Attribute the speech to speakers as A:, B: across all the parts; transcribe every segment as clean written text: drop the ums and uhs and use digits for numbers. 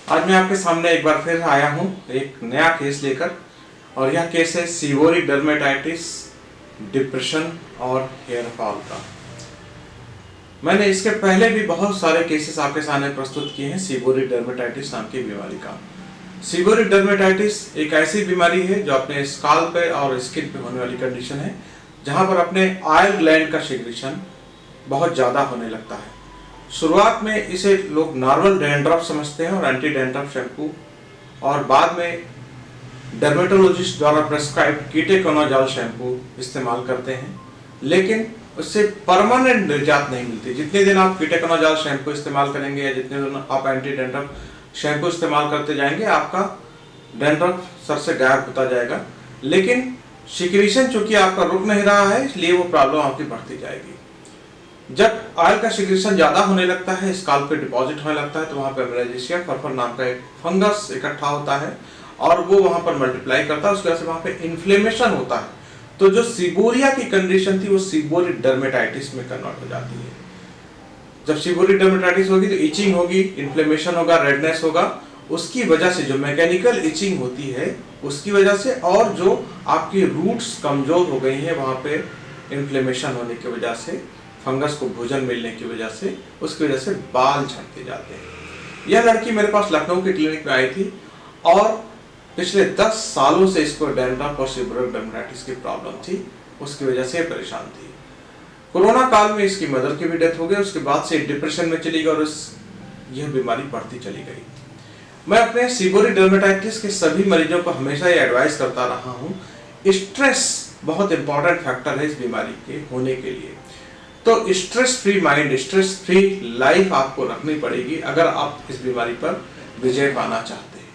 A: आज मैं आपके सामने एक बार फिर आया हूँ एक नया केस लेकर, और यह केस है सीबोरिक डर्मेटाइटिस, डिप्रेशन और हेयर फॉल का। मैंने इसके पहले भी बहुत सारे केसेस आपके सामने प्रस्तुत किए हैं सीबोरिक डर्मेटाइटिस नाम की बीमारी का। सीबोरिक डर्मेटाइटिस एक ऐसी बीमारी है जो अपने स्काल्प पे और स्किन पे होने वाली कंडीशन है, जहां पर अपने ऑयल ग्लैंड का सिक्रीशन बहुत ज़्यादा होने लगता है। शुरुआत में इसे लोग नॉर्मल डैंड्रफ समझते हैं और एंटी डैंड्रफ शैम्पू और बाद में डर्मेटोलॉजिस्ट द्वारा प्रेस्क्राइब कीटोकोनाजोल शैम्पू इस्तेमाल करते हैं, लेकिन उससे परमानेंट निजात नहीं मिलती। जितने दिन आप कीटोकोनाजोल शैम्पू इस्तेमाल करेंगे या जितने दिन आप एंटी डैंड्रफ शैम्पू इस्तेमाल करते जाएंगे, आपका डैंड्रफ सर से गायब होता जाएगा, लेकिन सिक्रीशन चूंकि आपका रुक नहीं रहा है, इसलिए वो प्रॉब्लम आपकी बढ़ती जाएगी। जब ऑयल का सिक्रीशन ज्यादा होने लगता है, स्काल्प पे डिपॉजिट होने लगता है, तो वहां पर मेलाजिया फरफर नाम का एक फंगस इकट्ठा होता है और वो वहां पर मल्टीप्लाई करता है। उसकी वजह से वहां पे इन्फ्लेमेशन होता है। तो जो सीबोरिया की कंडीशन थी वो सीबोरिक डर्मेटाइटिस में कन्वर्ट हो जाती है। जब सीबोरिक डर्मेटाइटिस होगी तो इचिंग होगी, इन्फ्लेमेशन होगा, रेडनेस होगा। उसकी वजह से जो मैकेनिकल इचिंग होती है उसकी वजह से, और जो आपकी रूट्स कमजोर हो गई हैं वहां पे इन्फ्लेमेशन होने की वजह से, फंगस को भोजन मिलने की वजह से, उसकी वजह से बाल झड़ते जाते हैं। यह लड़की मेरे पास लखनऊ के क्लिनिक में आई थी और पिछले 10 सालों से इसको डैंड्रफ और सीबोरिक डर्मेटाइटिस की प्रॉब्लम थी, उसकी वजह से परेशान थी। कोरोना काल में इसकी मदर की भी डेथ हो गई। उसके बाद से डिप्रेशन में चली गई और यह बीमारी बढ़ती चली गई। मैं अपने सीबोरिक डर्मेटाइटिस के सभी मरीजों को हमेशा ये एडवाइस करता रहा हूँ, स्ट्रेस बहुत इंपॉर्टेंट फैक्टर है इस बीमारी के होने के लिए। तो stress free mind, stress free life आपको रखनी पड़ेगी अगर आप इस बीमारी पर विजय पाना चाहते हैं।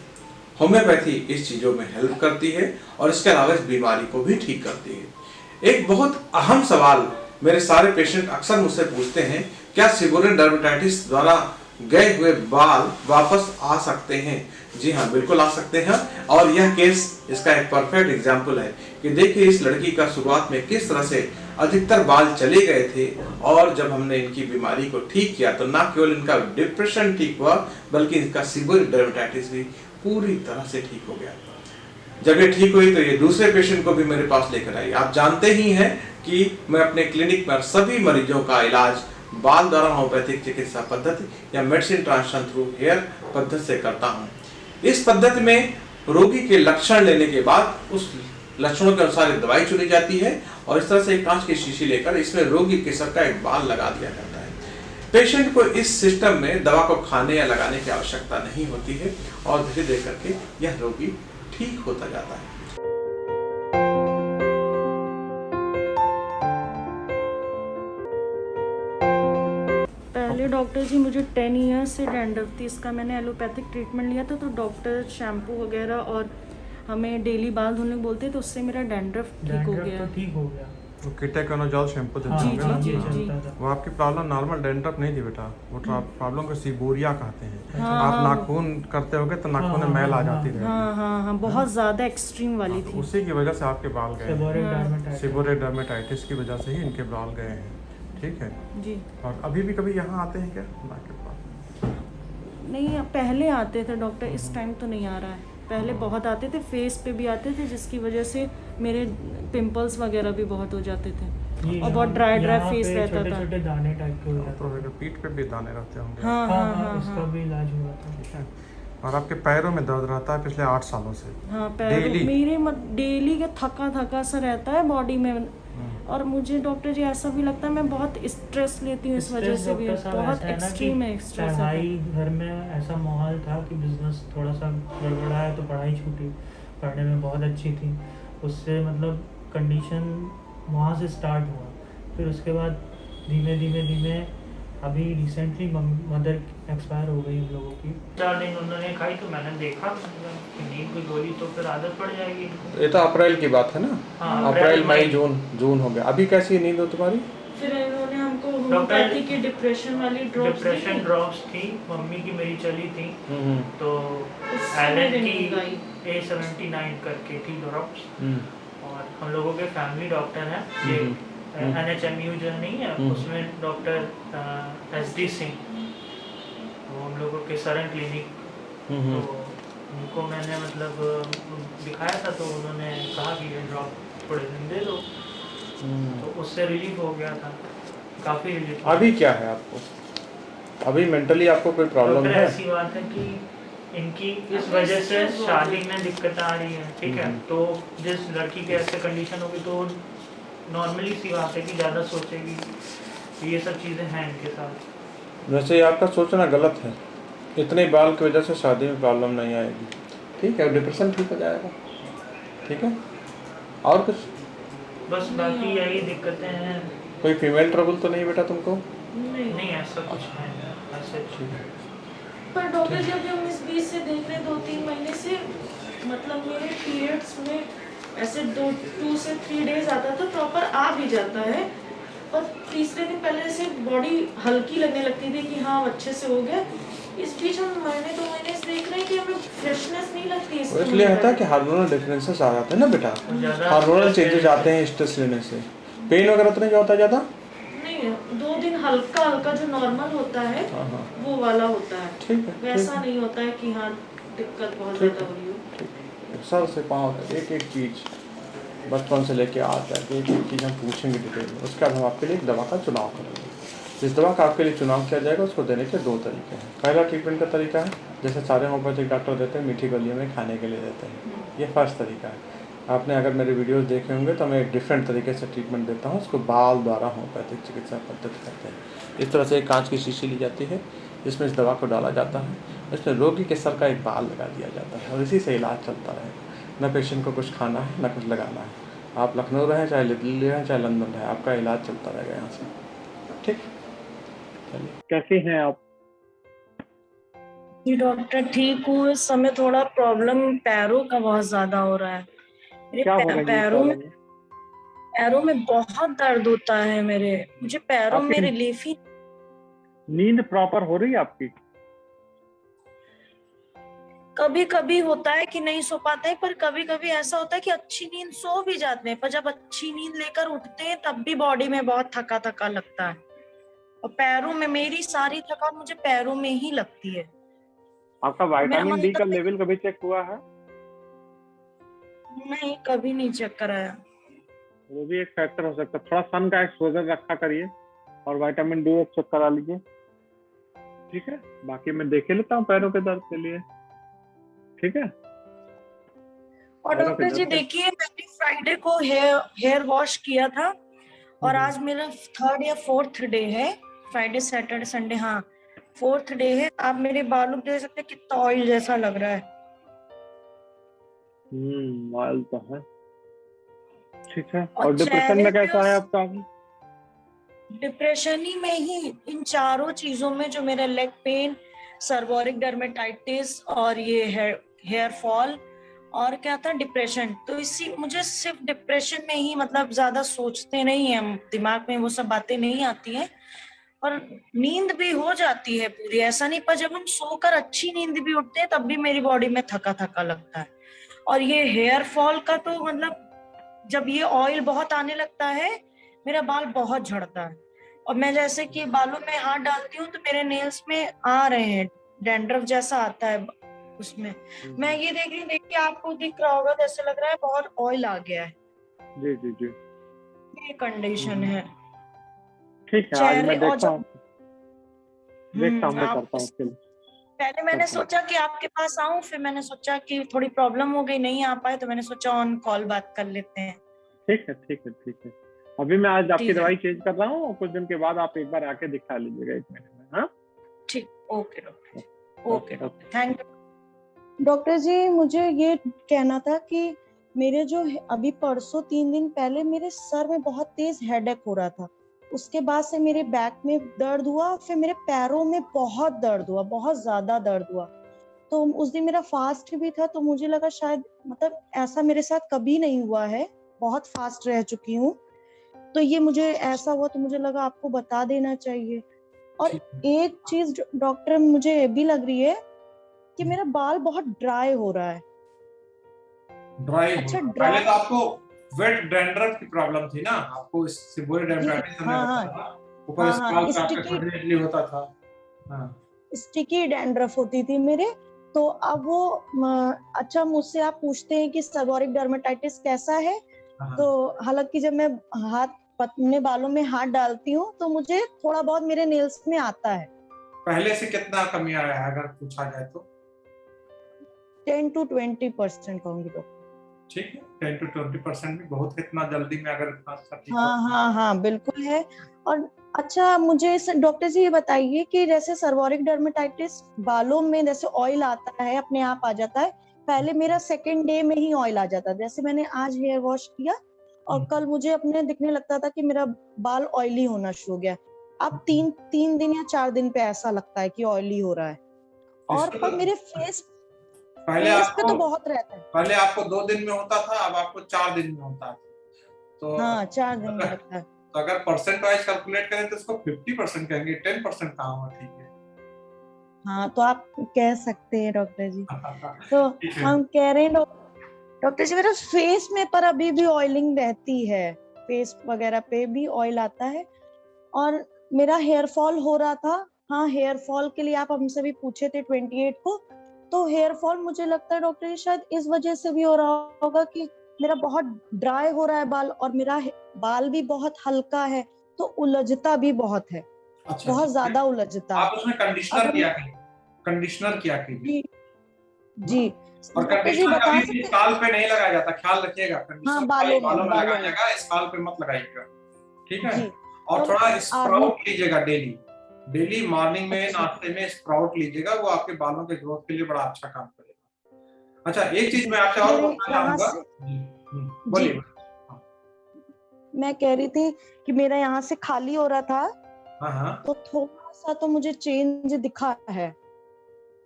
A: होम्योपैथी इस चीजों में हेल्प करती है और इसके अलावा इस बीमारी को भी ठीक करती है। एक बहुत अहम सवाल मेरे सारे पेशेंट अक्सर मुझसे पूछते हैं, क्या सीबोरिक डर्मेटाइटिस द्वारा गए हुए बाल वापस आ सकते हैं? जी हाँ, बिल्कुल आ सकते हैं। और यह केस इसका एक परफेक्ट एग्जाम्पल है कि देखिए इस लड़की का शुरुआत में किस तरह से अधिकतर बाल चले गए थे, और जब हमने इनकी बीमारी को ठीक किया तो न केवल इनका डिप्रेशन ठीक हुआ बल्कि इनका सीबोरिक डर्मेटाइटिस भी पूरी तरह से ठीक हो गया। जब ये ठीक हुई तो ये दूसरे पेशेंट को भी मेरे पास लेकर आई। आप जानते ही हैं कि मैं अपने क्लिनिक पर सभी मरीजों का इलाज बाल द्वारा होम्योपैथिक चिकित्सा पद्धति या मेडिसिन ट्रांसफर थ्रू हेयर पद्धति से करता हूँ। इस पद्धति में रोगी के लक्षण लेने के बाद उस लक्षणों के अनुसार दवाई चुनी जाती है और इस तरह से एक कांच की शीशी लेकर इसमें रोगी के सर का एक बाल लगा दिया जाता है। पेशेंट को इस सिस्टम में दवा को खाने या लगाने की आवश्यकता नहीं होती है और धीरे धीरे करके यह रोगी ठीक होता जाता है।
B: पहले डॉक्टर जी मुझे 10 ईयर्स से डैंड्रफ थी। इसका मैंने एलोपैथिक ट्रीटमेंट लिया था, तो डॉक्टर शैम्पू वगैरह और हमें डेली बाल धोने को बोलते, तो उससे मेरा डैंड्रफ ठीक हो गया।
C: तो ठीक हो गया।
A: वो कीटोकोनाजोल शैम्पू देते
C: हाँ,
A: होंगे ना?
B: जी,
A: वो आपकी प्रॉब्लम नॉर्मल डैंड्रफ नहीं थी बेटा, वो प्रॉब्लम को सीबोरिया कहते हैं।
B: हाँ,
A: आप
B: हाँ,
A: नाखून करते होगे तो नाखून में मैल आ जाती है।
B: हाँ, बहुत ज्यादा एक्सट्रीम वाली थी।
A: उसी की वजह से आपके बाल गए। सीबोरिक डर्मेटाइटिस की वजह से ही इनके बाल गए हैं। ठीक है
B: जी।
A: और अभी भी कभी यहाँ आते हैं क्या आपके पास?
B: नहीं, पहले आते थे डॉक्टर, इस टाइम तो नहीं आ रहा है। पहले बहुत आते थे, फेस पे भी आते थे, जिसकी वजह से मेरे पिंपल्स वगैरह भी बहुत हो जाते थे और बहुत ड्राई फेस रहता था।
C: छोटे दाने टाइप के हो जाते
A: तो पीठ पे भी दाने रहते होंगे।
B: हाँ,
C: उसका भी इलाज हुआ था।
A: ठीक है। और आपके पैरों में दर्द रहता है पिछले 8 सालों से?
B: हाँ, पैरों मेरे डेली का थका सा रहता है बॉडी में। और मुझे डॉक्टर जी ऐसा भी लगता है मैं बहुत स्ट्रेस लेती हूँ, इस वजह से भी बहुत एक्सट्रीम है स्ट्रेस।
C: पढ़ाई घर में ऐसा माहौल था कि बिजनेस थोड़ा सा गड़बड़ा है तो पढ़ाई छूटी। पढ़ने में बहुत अच्छी थी, उससे मतलब कंडीशन वहाँ से स्टार्ट हुआ। फिर उसके बाद धीमे धीमे अभी रिसेंटली मदर एक्सपायर हो गई हम लोगों की। 4 दिन उन्होंने खाई तो मैंने देखा नींद की गोली तो फिर आदत पड़ जाएगी।
A: ये तो अप्रैल की बात है ना?
C: हाँ,
A: अप्रैल मई जून हो गया। अभी कैसी नींद हो तुम्हारी?
B: फिर इन्होंने हमको होम्योपैथी की डिप्रेशन वाली
C: ड्रॉप्स थी, मम्मी की मेरी चली थी। तो एलन की A79 करके थी ड्रॉप्स। और हम लोगों के फैमिली डॉक्टर हैं, ये NHMU जो नहीं है उसमें डॉक्टर SD सिंह, वो हम लोगों के सरन क्लिनिक तो उनको मैंने मतलब दिखाया था, तो उन्होंने कहा कि ये ड्रॉप थोड़े दिन दे दो, तो उससे रिलीफ हो गया था, काफ़ी रिलीफ।
A: अभी क्या है आपको? अभी मेंटली आपको कोई प्रॉब्लम
C: डॉक्टर
A: है?
C: ऐसी बात है कि इनकी इस वजह से शादी में दिक्कत आ रही है, ठीक है, तो जिस लड़की के ऐसे कंडीशन होगी तो नॉर्मली सी बात है कि ज़्यादा सोचेगी, तो ये सब चीज़ें हैं इनके साथ।
A: वैसे ये आपका सोचना गलत है। इतने बाल की वजह से शादी में प्रॉब्लम नहीं आएगी, ठीक है, डिप्रेशन ठीक हो जाएगा, ठीक है। और कुछ?
C: बस बाकी यही दिक्कतें हैं।
A: कोई फीमेल ट्रबल तो नहीं बेटा तुमको?
C: नहीं ऐसा कुछ है, ऐसे
A: ठीक है।
B: पर डॉक्टर जब हम इस बीच से देख रहे 2-3 महीने से, मतलब मेरे पीरियड्स में ऐसे 2 से 3 डेज आता था, प्रॉपर आ भी जाता है, और तीसरे दिन पहले से बॉडी हल्की लगने लगती थी कि हाँ अच्छे से हो गया। इस बीच हम महीने 2 महीने से देख रहे हैं कि हमें फ्रेशनेस नहीं लगती
A: वो
B: इसके
A: इसलिए
B: अंदर।
A: होता है कि हार्मोनल डिफरेंसेस आ जाते हैं ना बेटा,
C: ज़्यादा
A: हार्मोनल चेंजेस आते हैं स्ट्रेस लेने से। पेन वगैरह तो नहीं होता ज़्यादा?
B: नहीं, 2 दिन हल्का हल्का जो नॉर्मल होता है
A: हाँ हाँ,
B: वो वाला होता है,
A: ठीक है,
B: वैसा नहीं होता है कि हाँ दिक्कत बहुत
A: ठीक
B: ज़्यादा
A: है।
B: हो रही हो।
A: ठीक है। सर से पाँव तक एक एक चीज़ बचपन से लेके आज तक एक एक चीज़ हम पूछेंगे डिटेल में। उसके बाद हम आपके लिए एक दवा का चुनाव करेंगे। जिस दवा का आपके लिए चुनाव किया जाएगा उसको देने के 2 तरीके हैं। पहला ट्रीटमेंट का तरीका है जैसे सारे होम्योपैथिक डॉक्टर देते हैं, मीठी गोलियों में खाने के लिए देते हैं, ये फर्स्ट तरीका है। आपने अगर मेरे वीडियोस देखे होंगे तो मैं एक डिफरेंट तरीके से ट्रीटमेंट देता हूँ, उसको बाल द्वारा होम्योपैथिक चिकित्सा पद्धति कहते हैं। इस तरह से एक कांच की शीशी ली जाती है, जिसमें इस दवा को डाला जाता है, इसमें रोगी के सर का एक बाल लगा दिया जाता है और इसी से इलाज चलता रहेगा। न पेशेंट को कुछ खाना है न कुछ लगाना है। आप लखनऊ रहें, चाहे दिल्ली रहें, चाहे लंदन रहें, आपका इलाज चलता रहेगा यहाँ से, ठीक। चलिए, कैसी हैं आप?
B: जी डॉक्टर ठीक हूँ। इस समय थोड़ा प्रॉब्लम पैरों का बहुत ज्यादा हो रहा है। मेरे
A: क्या हो रही है
B: पैरों में
A: प्रॉब्लम?
B: बहुत दर्द होता है मेरे, मुझे पैरों में
A: आपकी
B: रिलीफ ही।
A: नींद प्रॉपर हो रही है आपकी?
B: कभी कभी होता है कि नहीं सो पाते हैं, पर कभी कभी ऐसा होता है कि अच्छी नींद सो भी जाते हैं, पर जब अच्छी नींद लेकर उठते हैं तब भी बॉडी में बहुत थका थका लगता है, और पैरों में मेरी सारी थकान मुझे पैरों में ही लगती है।
A: आपका
B: मेरा
A: विटामिन
B: मन
A: डी का
B: होता है,
A: लेवल कभी चेक हुआ है?
B: नहीं कभी नहीं चेक कराया।
A: वो भी एक फैक्टर हो सकता है। थोड़ा सन का एक्सपोजर रखा करिए और विटामिन डी चेक करा लीजिए, ठीक है। बाकी मैं देख लेता हूँ पैरों के दर्द के लिए, ठीक है।
B: और डॉक्टर जी देखिए, मैंने फ्राइडे को हेयर वॉश किया था, और आज मेरा 3rd या 4th डे है। फ्राइडे सैटरडे संडे, हाँ 4th डे है। आप मेरे बालों को देख सकते हैं कितना ऑयल जैसा लग रहा है।
A: ऑयल तो है, ठीक है।
B: और
A: और डिप्रेशन में कैसा है आपका?
B: डिप्रेशन ही में ही, इन चारों चीजों में, जो मेरा लेग पेन, सर्बोरिक डर्मेटाइटिस और ये हेयर फॉल, और क्या था, डिप्रेशन। तो इसी मुझे सिर्फ डिप्रेशन में ही, मतलब ज्यादा सोचते नहीं है हम, दिमाग में वो सब बातें नहीं आती हैं, और नींद भी हो जाती है पूरी, ऐसा नहीं। पर जब हम सोकर अच्छी नींद भी उठते हैं तब भी मेरी बॉडी में थका थका लगता है। और ये हेयर फॉल का तो मतलब, जब ये ऑयल बहुत आने लगता है मेरा बाल बहुत झड़ता है, और मैं जैसे कि बालों में हाथ डालती हूँ तो मेरे नेल्स में आ रहे हैं, डैंड्रफ जैसा आता है उसमें। मैं ये देख रही हूँ, देखिए आपको दिख रहा होगा, तो ऐसे लग रहा है बहुत ऑयल आ गया है।
A: जी जी जी,
B: ये कंडीशन है।
A: ठीक है। आज मैं देखता हूँ मैं करता हूँ उसके लिए।
B: पहले मैंने सोचा कि आपके पास आऊं, फिर मैंने सोचा कि थोड़ी प्रॉब्लम हो गई, नहीं आ पाए, तो मैंने सोचा ऑन कॉल बात कर लेते हैं।
A: ठीक है ठीक है ठीक है। अभी मैं आज आपकी दवाई चेंज कर रहा हूँ, कुछ दिन के बाद आप एक बार आके दिखा लीजिएगा 1 महीने में। हाँ
B: ठीक, okay doctor, okay doctor, thank you. Doctor जी मुझे ये कहना था कि मेरे जो अभी परसों 3 दिन पहले मेरे सर में बहुत तेज हेडेक हो रहा था, उसके बाद से मेरे बैक में दर्द हुआ, फिर मेरे पैरों में बहुत दर्द हुआ, बहुत ज्यादा दर्द हुआ। तो उस दिन मेरा फास्ट भी था, तो मुझे लगा शायद, मतलब ऐसा मेरे साथ कभी नहीं हुआ है, बहुत फास्ट रह चुकी हूँ, तो ये मुझे ऐसा हुआ, तो मुझे लगा आपको बता देना चाहिए। और एक चीज डॉक्टर मुझे ये भी लग रही है कि मेरा बाल बहुत ड्राई हो रहा है।
D: ड्राई
B: अच्छा,
D: पहले तो आपको वेट डैंड्रफ की प्रॉब्लम थी ना, आपको सेबोरिक डर्मेटाइटिस हमने
B: हाँ,
D: बताया था, ऊपर स्क्रैल्प पे आपका कंटिन्यूअसली होता था। हाँ,
B: स्टिकी डैंड्रफ होती थी मेरे, तो अब वो अच्छा मुझसे आप पूछते हैं कि सेबोरिक डर्मेटाइटिस कैसा है,
D: हाँ।
B: तो हालांकि जब मैं अपने बालों में हाथ डालती हूँ तो मुझे थोड़ा बहुत मेरे नेल्स में आता है।
D: पहले से कितना कमी आया है अगर पूछा जाए तो?
B: 10 to 20% कहूंगी डॉक्टर।
D: ठीक है, 10 to 20% भी बहुत है, इतना जल्दी में अगर इतना अच्छा ठीक हो।
B: हाँ बिल्कुल है। और अच्छा मुझे डॉक्टर जी ये बताइए कि जैसे सर्वोरिक डर्मेटाइटिस बालों में जैसे ऑयल आता है अपने आप आ जाता है, पहले मेरा सेकेंड डे में ही ऑयल आ जाता था। जैसे मैंने आज हेयर वॉश किया और कल मुझे अपने दिखने लगता था कि मेरा बाल ऑयली होना शुरू हो गया। अब तीन दिन या 4 दिन पे ऐसा लगता है कि ऑयली हो रहा है। और
D: इसको
B: पर
D: तो
B: मेरे फेस
D: पहले
B: पे तो बहुत रहता है।
D: पहले आपको 2 दिन में होता था, अब आपको 4 दिन में होता है। तो
B: हाँ 4 दिन में
D: अगर
B: लगता है।
D: तो अगर परसेंट वाइज कैलकुलेट करें तो इसको 50% कहेंगे, 10% कहाँ हुआ? ठीक है।
B: हाँ तो आप कह सकते हैं डॉक्टर जी। तो
D: ठीक है।
B: हम कह रहे हैं डॉक्टर जी मेरा फेस में पर अभी भी ऑयलिंग रहती है, फेस वगैरह पे भी ऑयल आता है। और मेरा हेयर फॉल हो रहा था। हाँ हेयर फॉल के लिए आप हमसे भी पूछे थे 28 को, तो हेयर फॉल मुझे लगता है डॉक्टर जी शायद इस वजह से भी हो रहा होगा कि मेरा बहुत ड्राई हो रहा है बाल, और मेरा बाल भी बहुत हल्का है तो उलझता भी बहुत है,
D: अच्छा,
B: बहुत
D: ठीक है।
B: ज्यादा उलझता है।
D: आप उसमें कंडीशनर
B: अगर
D: किया कीजिए, कंडीशनर किया कीजिए।
B: जी जी
D: और
B: डॉक्टर जी
D: कंडीशनर
B: बता
D: कभी भी
B: सकते।
D: स्काल्प पे नहीं लगाया जाता, ख्याल रखिएगा। कंडीशनर
B: हाँ
D: खाली
B: बालों
D: बालों
B: में
D: में
B: बालों
D: लगाया
B: में
D: जाएगा, स्काल्प पे मत लगाइएगा। ठीक है।
B: जी।
D: और
B: और
D: थोड़ा
B: आगे
D: स्प्राउट लीजिएगा डेली। डेली मॉर्निंग में
B: अच्छा
D: नाश्ते में स्प्राउट लीजिएगा, वो आपके बालों के ग्रोथ के लिए बड़ा अच्छा काम करेगा। अच्छा, एक चीज
B: जी
D: मैं आपसे और
B: मेरे
D: पूछना
B: यहाँ
D: चाहूंगा।
B: से
D: जी,
B: जी
D: बोलिए। हाँ
B: मैं कह रही थी कि मेरा यहाँ से खाली हो रहा था
D: हाँ हाँ।
B: तो थोड़ा सा तो मुझे चेंज दिखा है,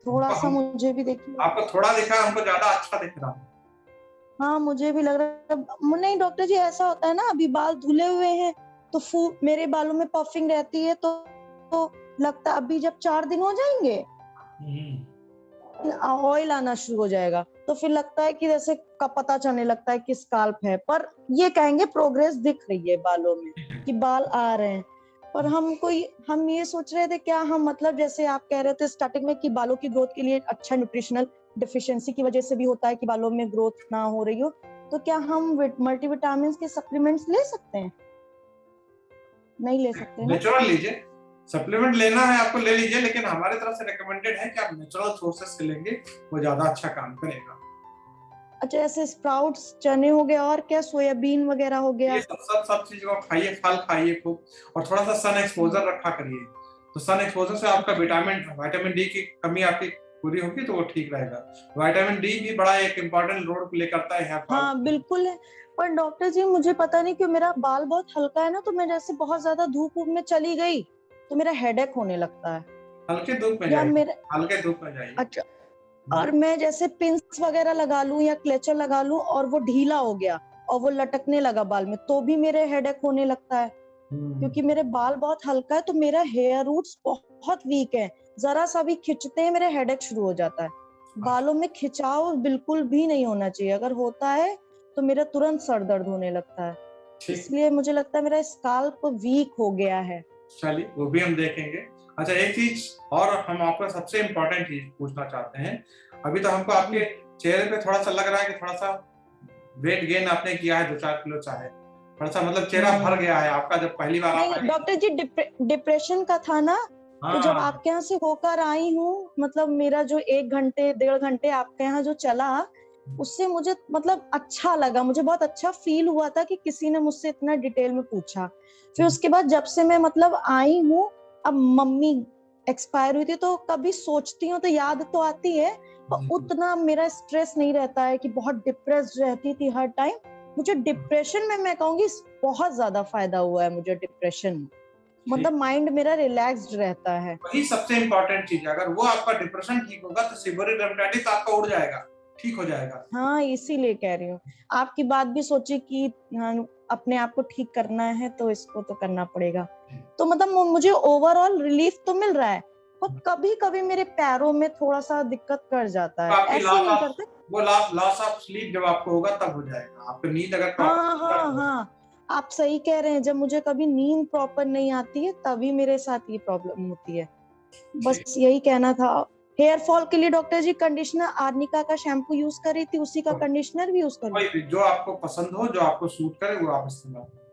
B: थोड़ा सा मुझे भी देखिए।
D: आपको थोड़ा दिखा, हमको ज्यादा अच्छा दिख रहा है।
B: हाँ मुझे भी लग रहा है। नहीं डॉक्टर जी ऐसा होता है ना, अभी बाल धुले हुए हैं तो मेरे बालों में पफिंग रहती है तो लगता है अभी जब 4 दिन हो जाएंगे ऑयल आना शुरू हो जाएगा तो फिर लगता है कि जैसे का पता चलने लगता है कि स्काल्प है, पर ये कहेंगे प्रोग्रेस दिख रही है बालों में कि बाल आ रहे हैं। पर हम ये सोच रहे थे क्या हम मतलब जैसे आप कह रहे थे स्टार्टिंग में कि बालों की ग्रोथ के लिए अच्छा न्यूट्रिशनल डिफिशियंसी की वजह से भी होता है कि बालों में ग्रोथ ना हो रही हो, तो क्या हम मल्टीविटामिन के सप्लीमेंट्स ले सकते हैं? नहीं ले सकते ना?
D: नेचुरल लीजिए। सप्लीमेंट लेना है आपको ले लीजिए, लेकिन हमारे तरफ से रिकमेंडेड है कि आप नेचुरल सोर्सेस से लेंगे, वो ज्यादा अच्छा काम करेगा।
B: अच्छा ऐसे स्प्राउट्स चने हो गया और क्या सोयाबीन वगैरह हो
D: ये
B: गया?
D: सब चीजों को खाइए, फल खाइए खूब, और थोड़ा सा सन एक्सपोजर रखा करिए। तो सन एक्सपोजर से आपका विटामिन डी की कमी आपकी पूरी होगी, तो वो ठीक रहेगा। विटामिन डी भी बड़ा एक इम्पोर्टेंट रोल प्ले करता है हेयर फॉल।
B: हाँ बिल्कुल है। पर डॉक्टर जी मुझे पता नहीं क्यों मेरा बाल बहुत हल्का है ना, तो मैं जैसे बहुत ज्यादा धूप में चली गई तो मेरा हेडेक होने लगता है।
D: हल्के धूप में
B: या
D: जाइए,
B: मेरे
D: हल्के धूप में जाइए।
B: अच्छा, और मैं जैसे पिंस वगैरह लगा लूं या क्लेचर लगा लूं और वो ढीला हो गया और वो लटकने लगा बाल में तो भी मेरे हेडेक होने लगता है, क्योंकि मेरे बाल बहुत हल्का है तो मेरा हेयर रूट्स बहुत वीक है। जरा सा भी खिंचते हैं मेरे हेडेक शुरू हो जाता है। बालों में खिंचाव बिल्कुल भी नहीं होना चाहिए, अगर होता है तो मेरा तुरंत सर दर्द होने लगता है।
D: ठीक,
B: इसलिए मुझे लगता है मेरा स्काल्प वीक हो गया है।
D: चलिए वो भी हम देखेंगे। अच्छा, एक चीज और हम आपको सबसे इम्पोर्टेंट चीज पूछना चाहते हैं। अभी तो हमको आपके चेहरे पे थोड़ा सा लग रहा है कि थोड़ा सा वेट गेन आपने किया है, 2-4 किलो चाहे थोड़ा सा, मतलब चेहरा भर गया है आपका, जब पहली बार आप
B: नहीं डॉक्टर जी डिप्रेशन का था ना, तो जब
D: हाँ
B: आपके यहाँ से होकर आई हूँ, मतलब मेरा जो 1 घंटे 1.5 घंटे आपके यहाँ जो चला उससे मुझे मतलब अच्छा लगा, मुझे बहुत अच्छा फील हुआ था कि किसी ने मुझसे इतना डिटेल में पूछा। फिर उसके बाद जब से मैं मतलब आई हूँ, अब मम्मी एक्सपायर हुई थी तो कभी सोचती हूँ तो याद तो आती है, पर उतना मेरा स्ट्रेस नहीं रहता है कि बहुत डिप्रेस्ड रहती थी हर टाइम। मुझे डिप्रेशन में मैं कहूंगी बहुत ज्यादा फायदा हुआ है मुझे डिप्रेशन में, मतलब माइंड मेरा रिलैक्स्ड रहता है।
D: वही सबसे इम्पोर्टेंट चीज है। अगर वो आपका डिप्रेशन ठीक होगा तो सीवियर डर्मेटाइटिस आपका उड़ जाएगा, ठीक हो जाएगा।
B: हाँ इसीलिए कह रही हूँ, आपकी बात भी सोची कि हाँ, अपने आप को ठीक करना है तो इसको तो करना पड़ेगा। तो मतलब मुझे ओवरऑल रिलीफ तो मिल रहा है, और कभी कभी मेरे पैरों में थोड़ा सा दिक्कत कर जाता है,
D: आपकी
B: ऐसे नहीं करते।
D: लॉस ऑफ स्लीप जब आपको होगा तब हो जाएगा, आपकी नींद अगर
B: हाँ हाँ
D: प्रॉपर।
B: हाँ आप सही कह रहे हैं, जब मुझे कभी नींद प्रॉपर नहीं आती है तभी मेरे साथ ये प्रॉब्लम होती है। बस यही कहना था। हेयर फॉल के लिए डॉक्टर जी कंडीशनर आर्निका का शैम्पू यूज कर रही थी, उसी का कंडीशनर भी यूज कर रही
D: कोई भी जो आपको पसंद हो, जो आपको सूट करे, वो आप इस्तेमाल करें।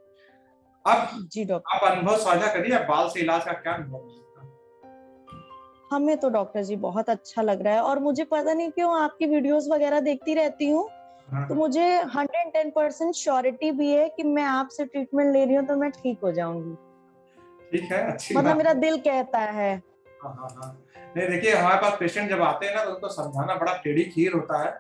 D: अब
B: थी। जी डॉक्टर,
D: आप अनुभव साझा करिए, आप बाल से इलाज का क्या अनुभव है?
B: हमें तो डॉक्टर जी बहुत अच्छा लग रहा है, और मुझे पता नहीं क्यों आपकी वीडियोस वगैरह देखती रहती हूँ,
D: हाँ,
B: तो मुझे 110% श्योरिटी भी है कि मैं आपसे ट्रीटमेंट ले रही हूँ तो मैं ठीक हो जाऊंगी।
D: ठीक है, अच्छी
B: मतलब
D: बात
B: मेरा
D: है।
B: दिल कहता है।
D: हाँ हाँ हाँ। नहीं देखिए, हमारे पास पेशेंट जब आते हैं ना, तो उनको समझाना बड़ा टेढ़ी खीर होता है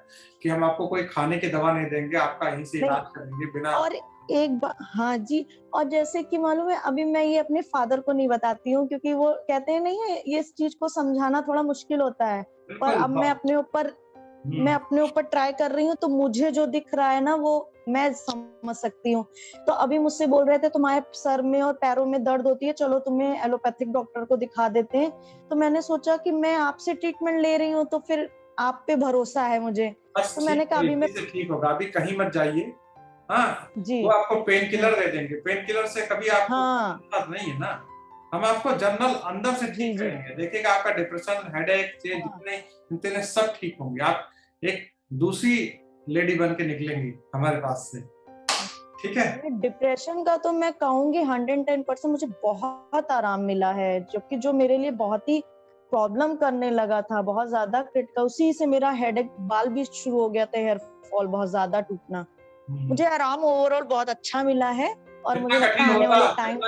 D: कि हम आपको कोई खाने की दवा नहीं देंगे, आपका यहीं से
B: नहीं,
D: इलाज करेंगे बिना।
B: और एक बात, हाँ जी, और जैसे कि मालूम है अभी मैं ये अपने फादर को नहीं बताती हूँ, क्योंकि वो कहते हैं नहीं है, ये इस चीज को समझाना थोड़ा मुश्किल होता है, पर
D: बिल्कुल।
B: अब मैं
D: हम्म,
B: अपने ऊपर ट्राई कर रही हूँ, तो मुझे जो दिख रहा है ना वो मैं समझ सकती हूँ। तो अभी मुझसे बोल रहे थे तुम्हारे सर में और पैरों में दर्द होती है, चलो तुम्हें एलोपैथिक डॉक्टर को दिखा देते हैं। तो मैंने सोचा कि मैं आपसे ट्रीटमेंट ले रही हूँ तो फिर आप पे भरोसा है मुझे,
D: बस
B: तो मैंने
D: ठीक
B: कहा
D: है,
B: अभी मैं।
D: इसी से ठीक होगा, अभी कहीं मत जाइए। हाँ,
B: जी।
D: वो आपको पेन किलर दे देंगे, पेन किलर से कभी आपको
B: हाँ
D: मदद नहीं है ना। हम आपको जनरल अंदर से
B: जी
D: ठीक
B: जी।
D: करेंगे, देखिएगा आपका डिप्रेशन, हेडेक से
B: हाँ।
D: जितने सब ठीक होंगे। आप एक दूसरी लेडी बन के निकलेंगी हमारे पास से, ठीक है।
B: डिप्रेशन का तो मैं कहूंगी 110% मुझे बहुत आराम मिला है, जबकि जो मेरे लिए बहुत ही प्रॉब्लम करने लगा था, बहुत ज्यादा क्रिटिकल, उसी से मेरा हेडेक, बाल भी शुरू हो गया था, हेयर फॉल बहुत ज्यादा टूटना, मुझे आराम ओवरऑल बहुत अच्छा मिला है। और
D: कितना
B: मुझे लगता
D: कठिन
B: है
D: हुआ
B: आने
D: था,
B: वाले टाइम।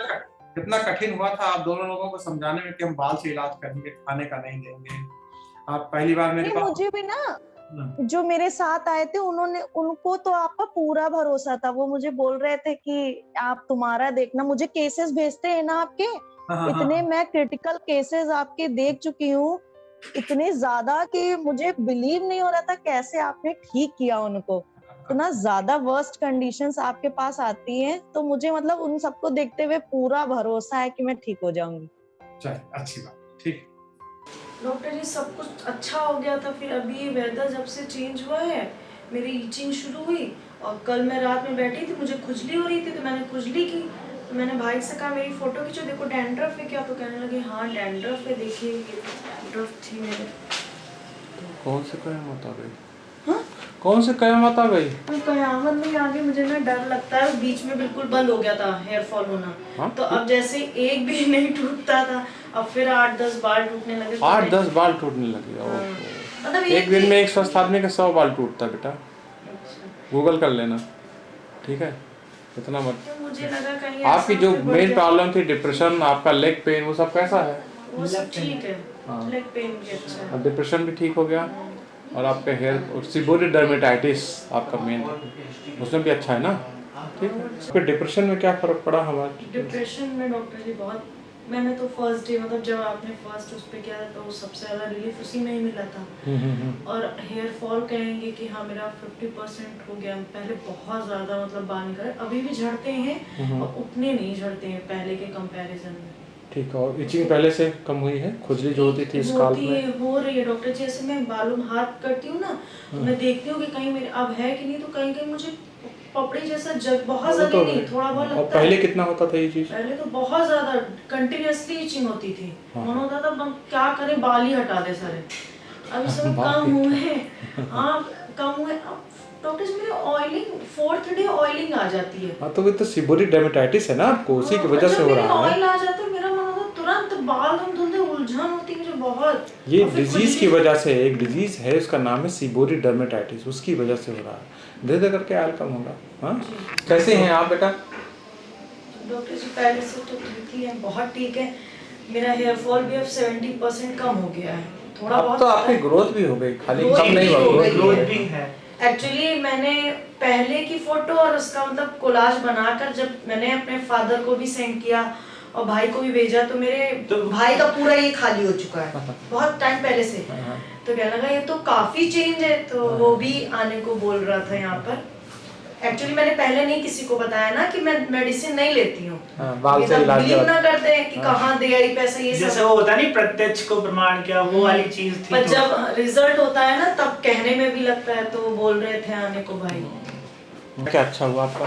D: कितना कठिन हुआ था आप दोनों लोगों को समझाने में कि हम बाल से इलाज करेंगे, खाने का नहीं देंगे। आप पहली बार मेरे
B: नहीं,
D: पास।
B: मुझे भी ना,
D: हाँ,
B: जो मेरे साथ आए थे उनको तो आपका पूरा भरोसा था, वो मुझे बोल रहे थे कि आप तुम्हारा देखना, मुझे केसेस भेजते हैं ना आपके,
D: हाँ, हाँ,
B: इतने
D: हाँ।
B: मैं क्रिटिकल केसेस आपके देख चुकी हूँ, इतने ज्यादा कि मुझे बिलीव नहीं हो रहा था कैसे आपने ठीक किया उनको। इतना ज्यादा वर्स्ट कंडीशंस आपके पास आती हैं, तो मुझे मतलब उन सबको देखते हुए पूरा भरोसा है कि मैं ठीक हो जाऊंगी।
D: चल, अच्छी बात, ठीक।
B: डॉक्टर जी सब कुछ अच्छा हो गया था, फिर अभी वेदर जब से चेंज हुआ है मेरी ईचिंग शुरू हुई, और कल मैं रात में बैठी थी, मुझे खुजली हो रही थी, तो मैंने खुजली की, तो मैंने भाई से कहा मेरी फोटो खींचो, देखो डैंड्रफ है क्या, तो कहने लगे हाँ डैंड्रफ है, देखिए ये डैंड्रफ थी मेरे।
A: कौन से कयामत आ गई?
B: हाँ?
A: कौन से कयामत आ गई?
B: कयामत नहीं, आगे मुझे ना डर लगता है, बीच में बिल्कुल बंद हो गया था हेयर फॉल होना।
A: हाँ?
B: तो अब जैसे एक भी नहीं टूटता था, अब फिर 8-10 बाल टूटने लगे।
A: 8-10 बाल टूटने लगे?
B: हाँ।
A: ओहो।
B: मतलब
A: एक दिन में एक स्वस्थ आदमी का 100 बाल टूटता है बेटा, गूगल कर लेना, ठीक है, इतना मत।
B: मुझे लगा कहीं
A: आपकी जो मेन प्रॉब्लम थी डिप्रेशन, आपका लेग पेन, वो सब कैसा है?
B: वो सब ठीक है,
A: हाँ।
B: लेग पेन भी अच्छा है।
A: और डिप्रेशन भी ठीक हो गया, और आपका हेयर और सीबोरिक डर्मेटाइटिस आपका मेन, उसमें भी अच्छा है ना, ठीक है। फिर डिप्रेशन में क्या फर्क पड़ा हमारे?
B: डिप्रेशन में डॉक्टर जी बहुत, मैंने तो फर्स्ट डे, मतलब जब आपने फर्स्ट उस पे किया था, तो सबसे ज़्यादा रिलीफ उसी में ही मिला था। और हेयर फॉल कहेंगे कि हाँ मेरा 50% हो गया, पहले बहुत ज़्यादा मतलब बाल निकले, अभी भी झड़ते हैं और उतने नहीं झड़ते हैं पहले के कंपैरिजन में।
A: ठीक है, और इचिंग पहले से कम हुई है? खुजली जो होती थी स्काल्प में?
B: हो रही है डॉक्टर जी, ऐसे मैं बालों में हाथ करती हूँ ना, तो मैं देखती हूँ कि कहीं मेरे अब है कि नहीं, तो कहीं कहीं मुझे पपड़ी जैसा जग, बहुत ज्यादा नहीं, थोड़ा बहुत लगता है।
A: और पहले कितना होता था ये चीज?
B: पहले तो बहुत ज्यादा कंटिन्यूअसली इचिंग होती थी, मन होता था हम क्या करें, बाल ही हटा दे सारे। अब इस समय कम हुए हैं, हाँ कम हुए। अब डॉक्टर जी मेरे ऑयलिंग 4th डे ऑयलिंग आ जाती है।
A: हाँ, तो वो तो सीबोरिक डर्मेटाइटिस है ना आपको, उसी की वजह से हो रहा है।
B: ऑयल आ जाता है, मेरा मन होता है तुरंत बाल हम धुलते, उलझन होती है मुझे बहुत।
A: ये डिजीज की वजह से, एक डिजीज है उसका नाम है सीबोरिक डर्मेटाइटिस, उसकी वजह से हो रहा है, धीरे धीरे करके आयल कम होगा। हाँ, कैसे हैं आप बेटा?
B: डॉक्टर जी पहले से तो ठीक ही है, बहुत ठीक है, मेरा हेयर फॉल भी अब 70% कम हो गया है, थोड़ा बहुत।
A: अब तो आपकी ग्रोथ भी हो गई, खाली
B: ग्रोथ
A: कम नहीं
B: भी हो
A: हुआ,
B: गई
A: ग्रोथ
C: भी है।
B: एक्चुअली मैंने पहले की फोटो और उसका मतलब कोलाज बनाकर जब मैंने अपने फादर को भी सेंड किया और भाई को भी भेजा, तो मेरे भाई का पूरा ये खाली हो चुका है बहुत टाइम पहले से। तो कहने लगा ये तो काफी चेंज है, तो वो भी आने को बोल रहा था यहाँ पर। एक्चुअली मैंने पहले नहीं किसी को बताया ना कि मैं मेडिसिन नहीं लेती हूँ,
A: बाल से इलाज
B: बिलीव ना करते हैं कि कहाँ दे आई पैसे, ये
C: जैसे
B: सब
C: वो होता नहीं प्रत्यक्ष को प्रमाण किया, वो वाली चीज थी।
B: पर जब रिजल्ट होता है ना तब कहने में भी लगता है, तो वो बोल रहे थे आने को भाई।
A: क्या अच्छा हुआ आपका?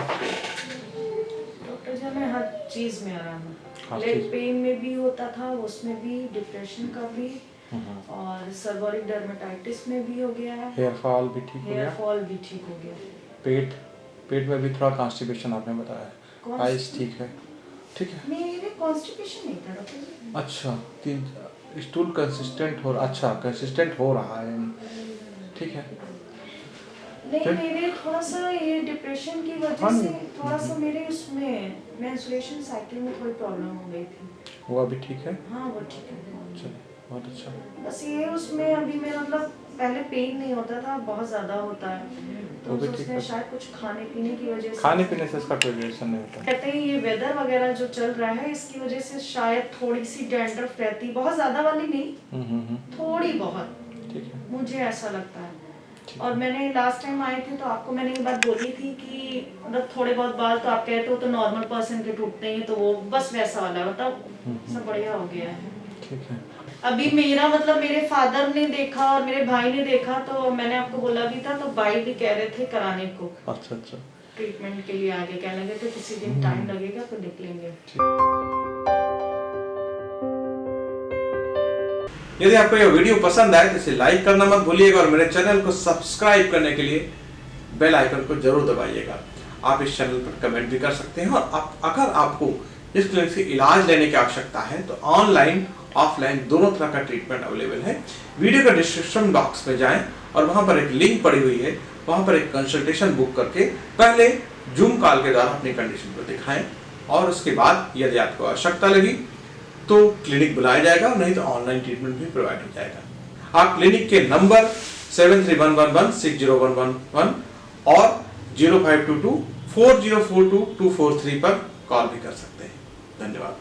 B: डॉक्टर जी मैं हर चीज में आराम
A: हर
B: है, लेग
A: चीज।
B: पेन में भी होता था, उसमें भी, डिप्रेशन का भी, और सर्वोरिक डर्मेटाइटिस में भी हो गया है,
A: हेयर फॉल भी ठीक हो
B: हेयर
A: गया,
B: फॉल भी ठीक हो गया।
A: पेट में भी थोड़ा कॉन्स्टिपेशन आपने बताया है,
B: कौन
A: आइस
B: सी?
A: ठीक है, ठीक है।
B: मेरे कॉन्स्टिपेशन नहीं था डॉक्टर जी।
A: अच्छा, 3 स्टूल कंसिस्टेंट हो, अच्छा कंसिस्टेंट हो रहा है, ठीक है।
B: नहीं,
A: फिर?
B: मेरे थोड़ा सा ये डिप्रेशन की वजह
A: हाँ,
B: से थोड़ा सा मेरे उसमें मेंस्ट्रुएशन साइकिल में थोड़ी प्रॉब्लम हो गई थी।
A: वो अभी ठीक है,
B: हाँ वो ठीक है।
A: चलिए बहुत अच्छा।
B: बस ये उसमें अभी मैं मतलब पहले पेन नहीं होता था, बहुत ज़्यादा होता है, तो
A: वो भी ठीक
B: उसमें
A: है।
B: शायद कुछ खाने पीने की वजह से,
A: खाने पीने से इसका कोई रिलेशन नहीं होता।
B: कहते हैं ये वेदर वगैरह जो चल रहा है इसकी वजह से शायद थोड़ी सी डैंड्रफ रहती, बहुत ज़्यादा वाली नहीं, थोड़ी बहुत,
A: ठीक है।
B: मुझे ऐसा लगता है।
A: ठीक
B: और मैंने लास्ट टाइम आए थे तो आपको मैंने ये बात बोली थी कि मतलब थोड़े बहुत बाल तो आप कहते हो तो नॉर्मल पर्सन के टूटते हैं, तो वो बस वैसा वाला है, मतलब सब बढ़िया हो गया है।
A: ठीक है।
B: अभी मेरा मतलब मेरे फादर ने देखा और मेरे भाई ने देखा, तो मैंने आपको बोला भी था, तो भाई भी कह रहे थे कराने को,
A: अच्छा अच्छा,
B: ट्रीटमेंट के लिए आगे कहने लगे थे किसी दिन टाइम लगेगा तो निकलेंगे।
A: यदि आपको यह वीडियो पसंद आए तो इसे लाइक करना मत भूलिएगा और मेरे चैनल को सब्सक्राइब करने के लिए बेल आइकन को जरूर दबाइएगा। आप इस चैनल पर कमेंट भी कर सकते हैं और अगर आपको इस क्लिनिक से इलाज लेने की आवश्यकता है तो ऑनलाइन ऑफलाइन दोनों तरह का ट्रीटमेंट अवेलेबल है। वीडियो का डिस्क्रिप्शन बॉक्स में जाएं और वहां पर एक लिंक पड़ी हुई है, वहां पर एक कंसल्टेशन बुक करके पहले जूम कॉल के द्वारा अपनी कंडीशन को दिखाएं और उसके बाद यदि आपको आवश्यकता लगी तो क्लिनिक बुलाया जाएगा, नहीं तो ऑनलाइन ट्रीटमेंट भी प्रोवाइड हो जाएगा। आप क्लिनिक के नंबर 7311160111 और 0522 4042 243 पर कॉल भी कर सकते हैं। धन्यवाद।